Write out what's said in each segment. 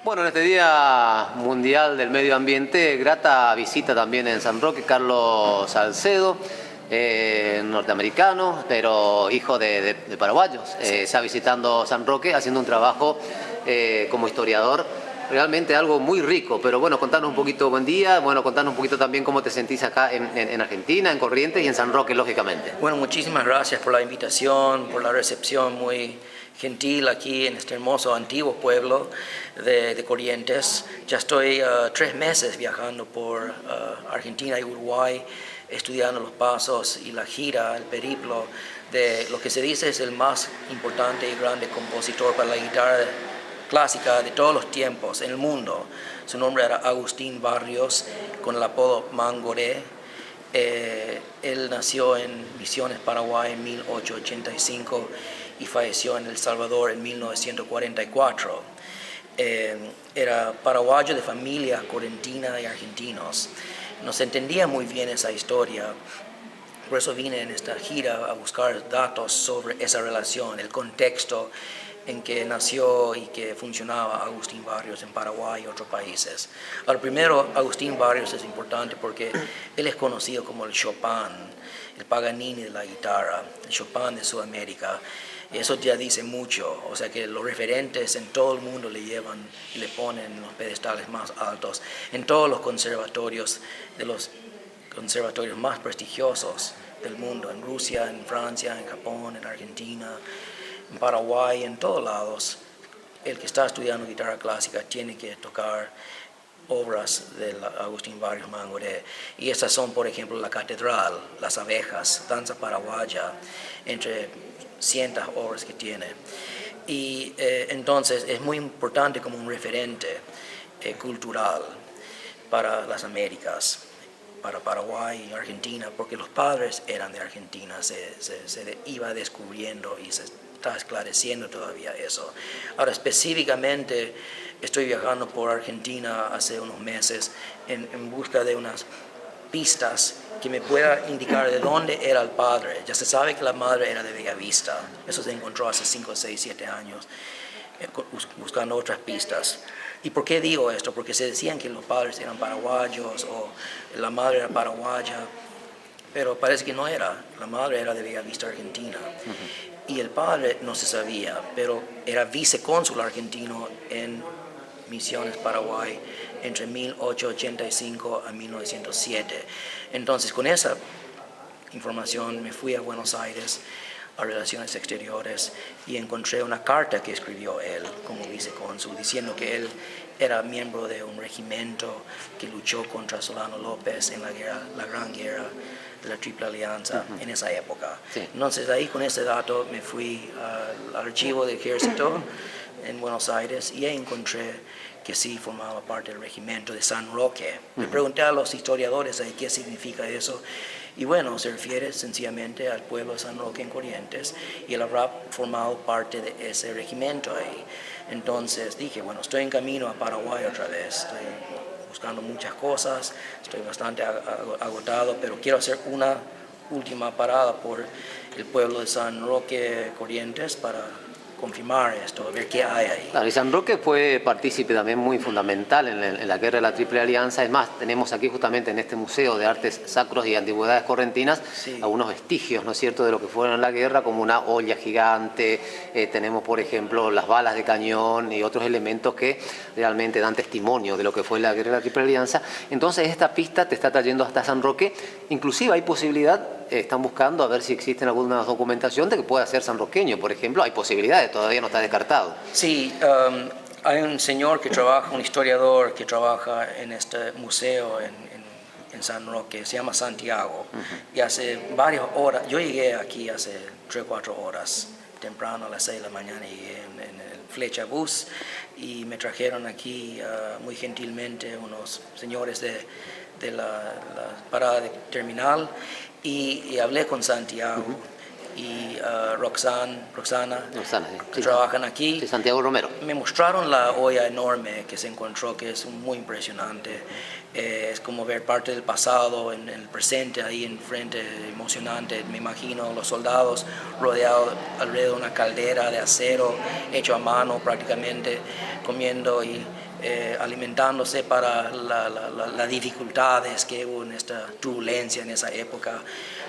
Bueno, en este Día Mundial del Medio Ambiente, grata visita también en San Roque, Carlos Salcedo, norteamericano, pero hijo de paraguayos. Está visitando San Roque, haciendo un trabajo como historiador, realmente algo muy rico. Pero bueno, contanos un poquito, buen día, bueno, contanos un poquito también cómo te sentís acá en Argentina, en Corrientes y en San Roque, lógicamente. Bueno, muchísimas gracias por la invitación, por la recepción muy gentil aquí en este hermoso antiguo pueblo de Corrientes. Ya estoy 3 meses viajando por Argentina y Uruguay, estudiando los pasos y la gira, el periplo de lo que se dice es el más importante y grande compositor para la guitarra clásica de todos los tiempos en el mundo. Su nombre era Agustín Barrios, con el apodo Mangoré. Él nació en Misiones, Paraguay en 1885 y falleció en El Salvador en 1944. Era paraguayo de familia correntina y argentinos. No se entendía muy bien esa historia, por eso vine en esta gira a buscar datos sobre esa relación, el contexto en que nació y que funcionaba Agustín Barrios en Paraguay y otros países. Al primero, Agustín Barrios es importante porque él es conocido como el Chopin, el Paganini de la guitarra, el Chopin de Sudamérica. Eso ya dice mucho, o sea que los referentes en todo el mundo le llevan y le ponen los pedestales más altos, en todos los conservatorios, de los conservatorios más prestigiosos del mundo, en Rusia, en Francia, en Japón, en Argentina, en Paraguay, en todos lados. El que está estudiando guitarra clásica tiene que tocar obras de Agustín Barrios Mangoré. Y estas son, por ejemplo, La Catedral, Las Abejas, Danza Paraguaya, entre cientos obras que tiene. Y entonces es muy importante como un referente cultural para las Américas, para Paraguay y Argentina, porque los padres eran de Argentina, se iba descubriendo y se está esclareciendo todavía eso. Ahora, específicamente, estoy viajando por Argentina hace unos meses en busca de unas pistas que me pueda indicar de dónde era el padre. Ya se sabe que la madre era de Bellavista, eso se encontró hace 5, 6, 7 años, buscando otras pistas. ¿Y por qué digo esto? Porque se decían que los padres eran paraguayos o la madre era paraguaya, pero parece que no era. La madre era de Bellavista, Argentina. Y el padre no se sabía, pero era vicecónsul argentino en Misiones, Paraguay, entre 1885 a 1907. Entonces, con esa información me fui a Buenos Aires, a Relaciones Exteriores, y encontré una carta que escribió él como vicecónsul diciendo que él era miembro de un regimiento que luchó contra Solano López en la Gran Guerra de la Triple Alianza en esa época. Sí. Entonces ahí con ese dato me fui al archivo del ejército en Buenos Aires y ahí encontré que sí formaba parte del regimiento de San Roque. Me pregunté a los historiadores ahí qué significa eso. Y bueno, se refiere sencillamente al pueblo de San Roque en Corrientes y él habrá formado parte de ese regimiento ahí. Entonces dije, bueno, estoy en camino a Paraguay otra vez, estoy buscando muchas cosas, estoy bastante agotado, pero quiero hacer una última parada por el pueblo de San Roque, Corrientes, para confirmar esto, a ver qué hay ahí. Claro, y San Roque fue partícipe también muy fundamental en la guerra de la Triple Alianza. Es más, tenemos aquí justamente en este Museo de Artes Sacros y Antigüedades Correntinas algunos vestigios, ¿no es cierto?, de lo que fueron en la guerra, como una olla gigante, tenemos por ejemplo las balas de cañón y otros elementos que realmente dan testimonio de lo que fue la guerra de la Triple Alianza. Entonces esta pista te está trayendo hasta San Roque, inclusive hay posibilidad, están buscando a ver si existe alguna documentación de que pueda ser sanroqueño, por ejemplo, hay posibilidades, todavía no está descartado. Sí, hay un señor que trabaja, un historiador que trabaja en este museo en San Roque, se llama Santiago, y hace varias horas, yo llegué aquí hace 3 o 4 horas, temprano a las 6 de la mañana, llegué en el Flecha Bus y me trajeron aquí muy gentilmente unos señores de la parada de terminal y hablé con Santiago. y Roxana, sí. que Sí, trabajan aquí. sí, Santiago Romero. Me mostraron la olla enorme que se encontró, que es muy impresionante. Es como ver parte del pasado en el presente, ahí enfrente, emocionante. Me imagino los soldados rodeados alrededor de una caldera de acero, hecho a mano prácticamente, comiendo y alimentándose para las dificultades que hubo en esta turbulencia en esa época,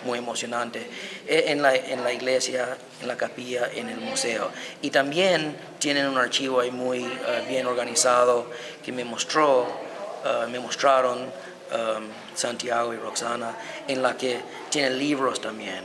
muy emocionante, en la iglesia, en la capilla, en el museo. Y también tienen un archivo ahí muy bien organizado que me mostraron Santiago y Roxana, en la que tienen libros también.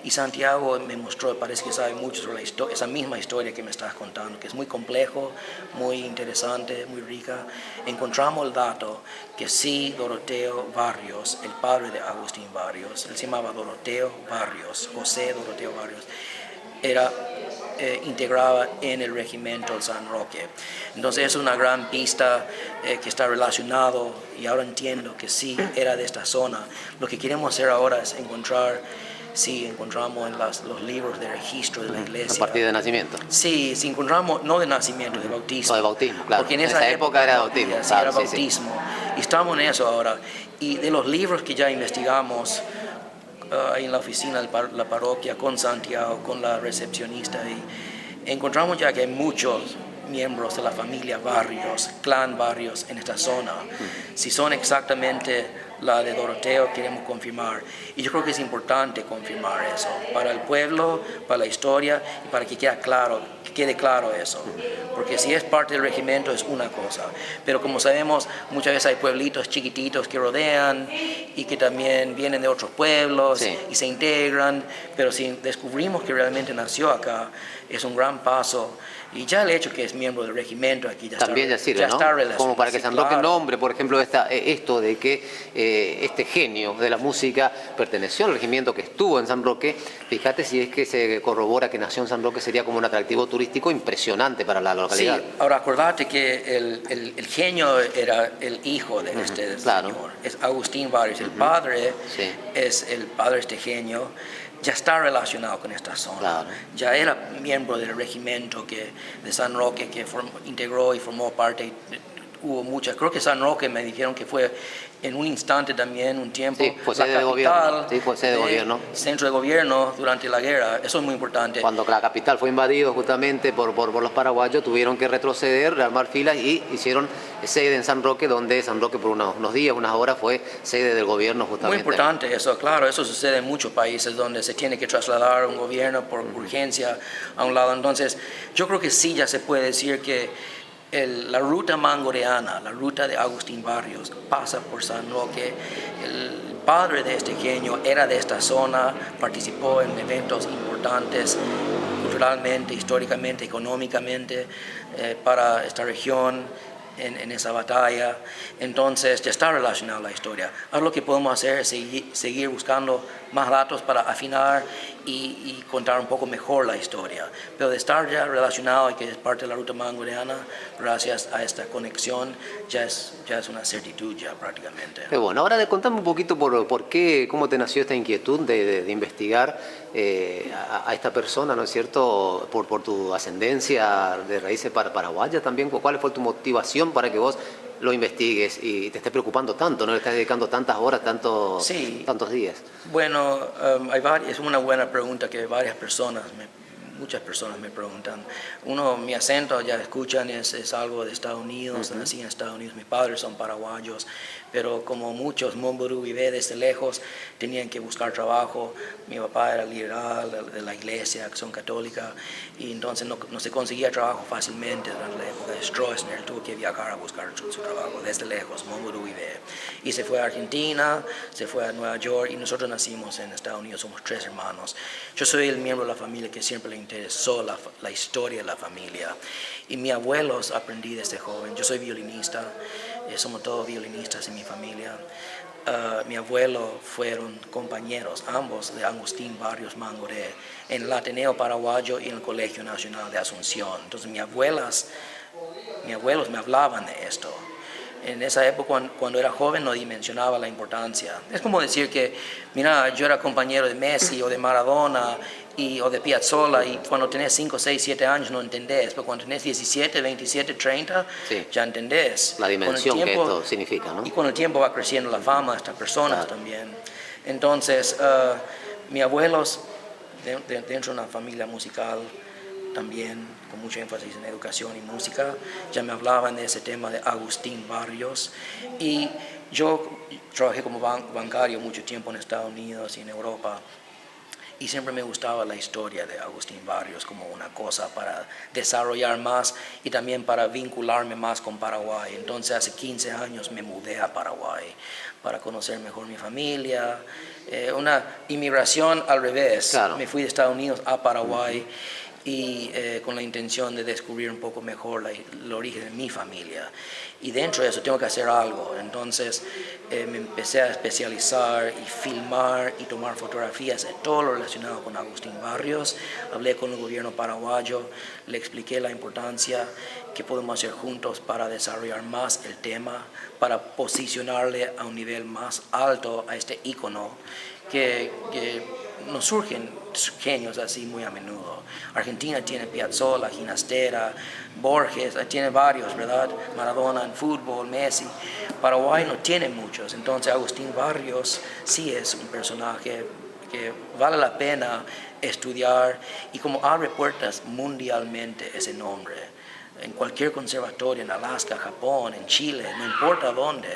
Y Santiago me mostró, parece que sabe mucho sobre esa misma historia que me estás contando, que es muy complejo, muy interesante, muy rica. Encontramos el dato que sí, Doroteo Barrios, el padre de Agustín Barrios, él se llamaba Doroteo Barrios, José Doroteo Barrios, era integrada en el regimiento del San Roque. Entonces es una gran pista que está relacionado, y ahora entiendo que sí era de esta zona. Lo que queremos hacer ahora es encontrar, si encontramos en los libros de registro de la iglesia. A partir de nacimiento. Sí, si encontramos, no de nacimiento, de bautismo. O de bautismo, claro. Porque en esa época era bautismo. Sí, Claro, era bautismo. Sí. Y estamos en eso ahora. Y de los libros que ya investigamos, ahí en la oficina de la parroquia, con Santiago, con la recepcionista, y encontramos ya que hay muchos miembros de la familia Barrios, clan Barrios en esta zona. Si son exactamente la de Doroteo, queremos confirmar. Y yo creo que es importante confirmar eso, para el pueblo, para la historia, y para que quede claro eso. Porque si es parte del regimiento es una cosa, pero como sabemos, muchas veces hay pueblitos chiquititos que rodean y que también vienen de otros pueblos, sí, y se integran, pero si descubrimos que realmente nació acá, es un gran paso. Y ya el hecho que es miembro del regimiento aquí también ya sirve, ¿no? Como para que San Roque nombre, por ejemplo, esto de que este genio de la música perteneció al regimiento que estuvo en San Roque. Fíjate si es que se corrobora que nació en San Roque, sería como un atractivo turístico impresionante para la localidad. Sí, ahora acordate que el genio era el hijo de este señor, es Agustín Barrios. El padre es el padre de este genio. Ya está relacionado con esta zona. Claro. Ya era miembro del regimiento de San Roque que integró y formó parte. Hubo muchas. Creo que San Roque me dijeron que fue en un instante también, un tiempo, sí, fue sede de gobierno. Sí, fue sede de gobierno. Centro de gobierno durante la guerra. Eso es muy importante. Cuando la capital fue invadido justamente por los paraguayos, tuvieron que retroceder, rearmar filas y hicieron sede en San Roque, donde San Roque por unos días, unas horas fue sede del gobierno justamente. Muy importante eso, claro. Eso sucede en muchos países donde se tiene que trasladar un gobierno por urgencia a un lado. Entonces, yo creo que sí ya se puede decir que la ruta mangoreana, la ruta de Agustín Barrios, pasa por San Roque. El padre de este genio era de esta zona, participó en eventos importantes culturalmente, históricamente, económicamente para esta región en esa batalla. Entonces ya está relacionada la historia. Ahora lo que podemos hacer es seguir buscando más datos para afinar y contar un poco mejor la historia. Pero de estar ya relacionado y que es parte de la ruta mangoreana, gracias a esta conexión, ya es una certitud ya prácticamente. Bueno, ahora contame un poquito por qué, cómo te nació esta inquietud de investigar a esta persona, ¿no es cierto? Por tu ascendencia de raíces paraguayas también. ¿Cuál fue tu motivación para que vos lo investigues y te estés preocupando tanto, no le estás dedicando tantas horas, tantos días? Bueno, es una buena pregunta que muchas personas me preguntan. Mi acento, ya escuchan, es algo de Estados Unidos, nací en Estados Unidos, mis padres son paraguayos, pero como muchos Momburú y desde lejos tenían que buscar trabajo. Mi papá era liberal de la iglesia, acción católica, y entonces no se conseguía trabajo fácilmente durante la época de Stroessner. Tuvo que viajar a buscar su trabajo desde lejos, Momburú y se fue a Argentina, se fue a Nueva York, y nosotros nacimos en Estados Unidos, somos 3 hermanos. Yo soy el miembro de la familia que siempre le interesó la historia de la familia, y mis abuelos aprendí desde joven. Yo soy violinista, somos todos violinistas en mi familia. Mi abuelo fueron compañeros, ambos, de Agustín Barrios Mangoré, en el Ateneo Paraguayo y en el Colegio Nacional de Asunción. Entonces mis abuelos me hablaban de esto. En esa época, cuando era joven, no dimensionaba la importancia. Es como decir que, mira, yo era compañero de Messi o de Maradona o de Piazzolla, y cuando tenés 5, 6, 7 años no entendés, pero cuando tenés 17, 27, 30, Sí. ya entendés. La dimensión que esto significa, ¿no? Y con el tiempo va creciendo la fama de estas personas también. Entonces, mis abuelos, dentro de una familia musical también, con mucho énfasis en educación y música, ya me hablaban de ese tema de Agustín Barrios. Y yo trabajé como bancario mucho tiempo en Estados Unidos y en Europa. Y siempre me gustaba la historia de Agustín Barrios como una cosa para desarrollar más y también para vincularme más con Paraguay. Entonces hace 15 años me mudé a Paraguay para conocer mejor mi familia. Una inmigración al revés. Claro. Me fui de Estados Unidos a Paraguay y con la intención de descubrir un poco mejor el origen de mi familia. Y dentro de eso tengo que hacer algo. Entonces me empecé a especializar y filmar y tomar fotografías de todo lo relacionado con Agustín Barrios. Hablé con el gobierno paraguayo, le expliqué la importancia que podemos hacer juntos para desarrollar más el tema, para posicionarle a un nivel más alto a este ícono que nos surgen genios así muy a menudo. Argentina tiene Piazzolla, Ginastera, Borges, tiene varios, ¿verdad? Maradona en fútbol, Messi. Paraguay no tiene muchos, entonces Agustín Barrios sí es un personaje que vale la pena estudiar y como abre puertas mundialmente ese nombre. En cualquier conservatorio, en Alaska, Japón, en Chile, no importa dónde,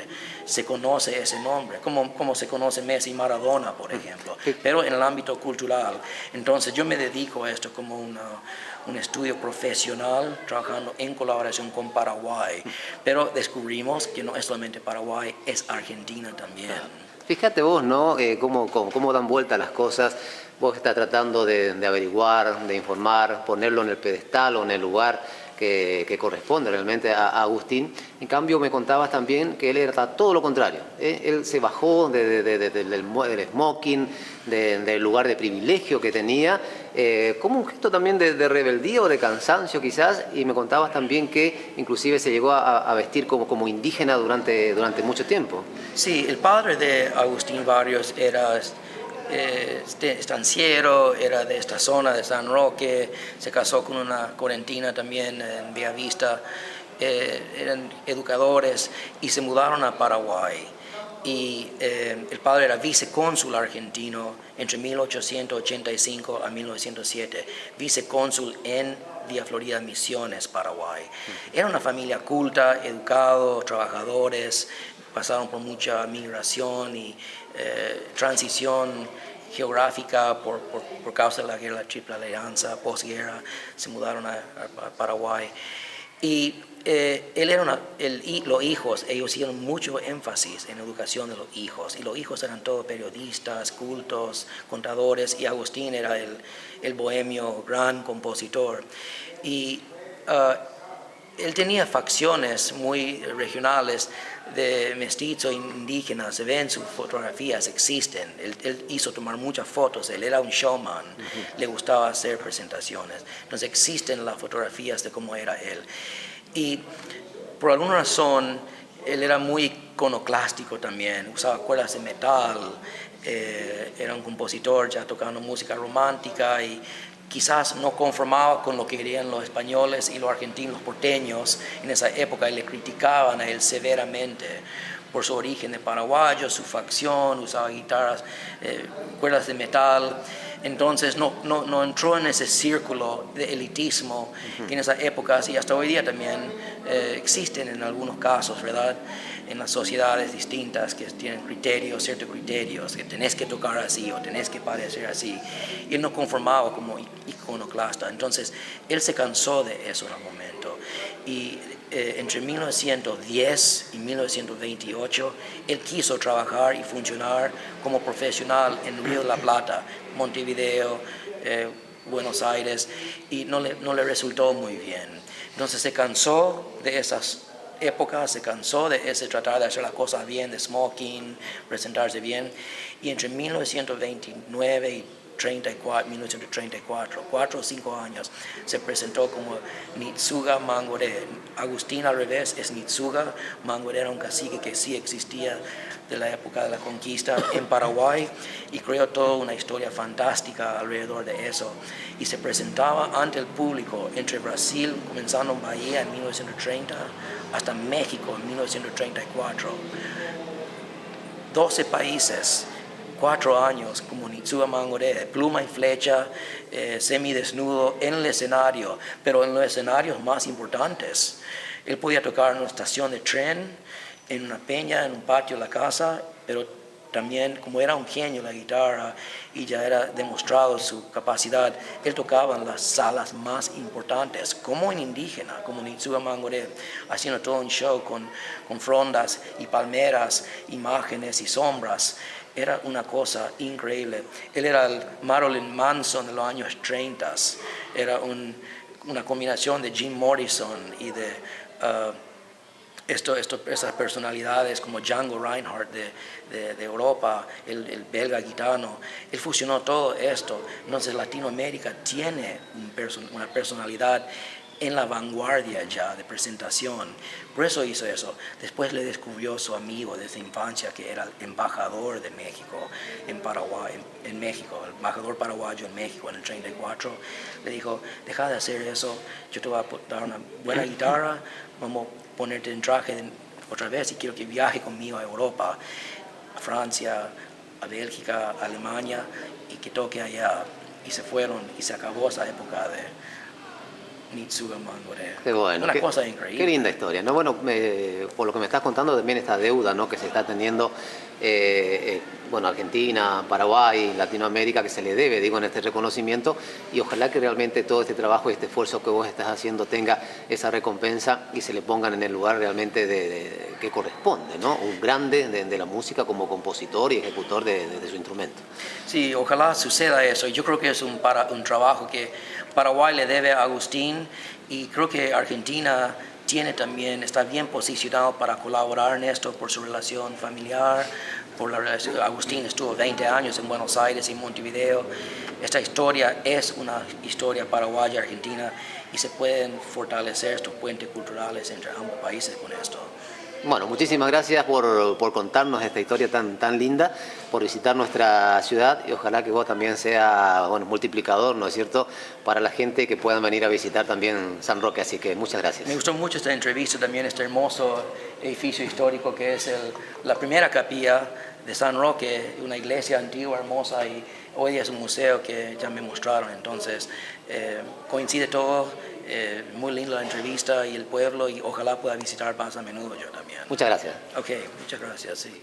se conoce ese nombre, como se conoce Messi y Maradona, por ejemplo, pero en el ámbito cultural. Entonces yo me dedico a esto como un estudio profesional, trabajando en colaboración con Paraguay, pero descubrimos que no es solamente Paraguay, es Argentina también. Fíjate vos, ¿no? Cómo dan vuelta las cosas. Vos estás tratando de averiguar, de informar, ponerlo en el pedestal o en el lugar que corresponde realmente a Agustín. En cambio, me contabas también que él era todo lo contrario. Él se bajó del smoking, del lugar de privilegio que tenía, como un gesto también de rebeldía o de cansancio quizás, y me contabas también que inclusive se llegó a vestir como indígena durante mucho tiempo. Sí, el padre de Agustín Barrios era estanciero, era de esta zona de San Roque, se casó con una correntina también en Bellavista, eran educadores y se mudaron a Paraguay. Y el padre era vicecónsul argentino entre 1885 a 1907, vicecónsul en Villa Florida, Misiones, Paraguay. Era una familia culta, educados, trabajadores, pasaron por mucha migración y transición geográfica por causa de la guerra, la Triple Alianza, posguerra, se mudaron a Paraguay. Y los hijos, ellos hicieron mucho énfasis en la educación de los hijos, y los hijos eran todos periodistas, cultos, contadores, y Agustín era el bohemio, gran compositor. Y él tenía facciones muy regionales de mestizo indígena, se ven sus fotografías, existen. Él hizo tomar muchas fotos, él era un showman, le gustaba hacer presentaciones. Entonces existen las fotografías de cómo era él. Y por alguna razón, él era muy iconoclástico también, usaba cuerdas de metal, era un compositor ya tocando música romántica y quizás no conformaba con lo que querían los españoles y los argentinos, los porteños en esa época, y le criticaban a él severamente por su origen de paraguayo, su facción, usaba guitarras, cuerdas de metal. Entonces no entró en ese círculo de elitismo que en esas épocas y hasta hoy día también existen en algunos casos, ¿verdad? En las sociedades distintas que tienen criterios, ciertos criterios, que tenés que tocar así o tenés que parecer así. Y él no conformaba como iconoclasta. Entonces él se cansó de eso en algún momento. Y entre 1910 y 1928, él quiso trabajar y funcionar como profesional en Río de la Plata, Montevideo, Buenos Aires, y no le resultó muy bien. Entonces se cansó de esas épocas, se cansó de ese tratar de hacer las cosas bien, de smoking, presentarse bien, y entre 1929 y 1934, 4 o 5 años, se presentó como Nitsuga Mangoré. Agustín al revés es Nitsuga, Mangoré era un cacique que sí existía de la época de la conquista en Paraguay y creó toda una historia fantástica alrededor de eso. Y se presentaba ante el público entre Brasil, comenzando en Bahía en 1930, hasta México en 1934. 12 países, 4 años como Nitsuga Mangoré, pluma y flecha, semidesnudo en el escenario, pero en los escenarios más importantes. Él podía tocar en una estación de tren, en una peña, en un patio de la casa, pero también como era un genio la guitarra y ya era demostrado su capacidad, él tocaba en las salas más importantes, como en indígena, como Nitsuga Mangoré, haciendo todo un show con frondas y palmeras, imágenes y sombras. Era una cosa increíble. Él era el Marilyn Manson de los años 30. Era una combinación de Jim Morrison y de esas personalidades como Django Reinhardt de Europa, el belga gitano. Él fusionó todo esto. Entonces Latinoamérica tiene una personalidad en la vanguardia ya de presentación. Por eso hizo eso. Después le descubrió su amigo desde infancia, que era el embajador de México en Paraguay, en México, el embajador paraguayo en México en el 34. Le dijo, deja de hacer eso, yo te voy a dar una buena guitarra, vamos a ponerte en traje otra vez y quiero que viaje conmigo a Europa, a Francia, a Bélgica, a Alemania, y que toque allá. Y se fueron y se acabó esa época de Nitsuga Mangoré. Qué bueno, una cosa increíble. Qué linda historia, ¿no? Bueno, por lo que me estás contando también esta deuda, ¿no?, que se está teniendo, bueno, Argentina, Paraguay, Latinoamérica, que se le debe, digo, en este reconocimiento, y ojalá que realmente todo este trabajo y este esfuerzo que vos estás haciendo tenga esa recompensa y se le pongan en el lugar realmente que corresponde, ¿no? Un grande de la música como compositor y ejecutor de su instrumento. Sí, ojalá suceda eso. Yo creo que es un trabajo que Paraguay le debe a Agustín y creo que Argentina está bien posicionado para colaborar en esto por su relación familiar. Agustín estuvo 20 años en Buenos Aires y Montevideo. Esta historia es una historia paraguaya-argentina y se pueden fortalecer estos puentes culturales entre ambos países con esto. Bueno, muchísimas gracias por contarnos esta historia tan linda, por visitar nuestra ciudad y ojalá que vos también sea, bueno, multiplicador, ¿no es cierto?, para la gente que puedan venir a visitar también San Roque, así que muchas gracias. Me gustó mucho esta entrevista, también este hermoso edificio histórico que es la primera capilla de San Roque, una iglesia antigua, hermosa, y hoy es un museo que ya me mostraron, entonces coincide todo. Muy linda la entrevista y el pueblo, y ojalá pueda visitar más a menudo yo también. Muchas gracias. Ok, muchas gracias, sí.